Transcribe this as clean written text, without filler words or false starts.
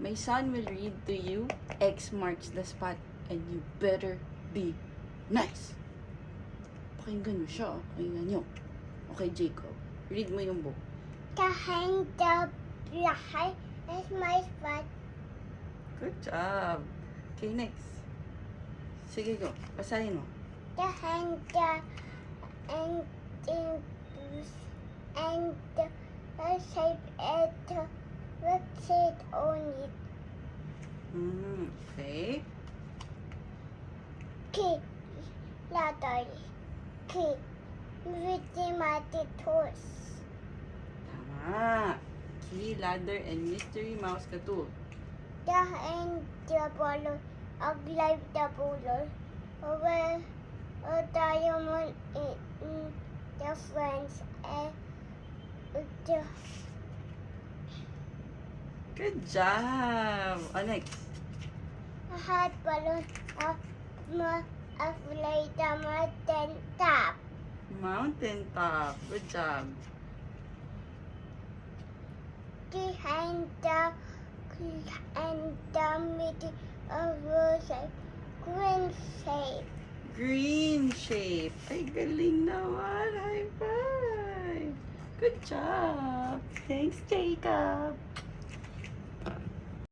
My son will read to you, X marks the spot, and you better be nice. Pakinggan mo siya. Pakinggan nyo. Okay, Jacob. Read mo yung book. The hand of black is my spot. Good job. Okay, next. Sige, go. Basahin mo. The hand and the shape and the website on it. Okay. Key, letter, key, with the mighty tools. Tama. Key, ladder, and mystery mouse ka tool. The hand the ball of life the bowler. Over a diamond in the friends and the Good job. Next. a hot balloon of flight the mountain top. Mountain top. Good job. Behind the middle of shape, green shape. Green shape. Ay, galing naman. High five. Good job. Thanks, Jacob.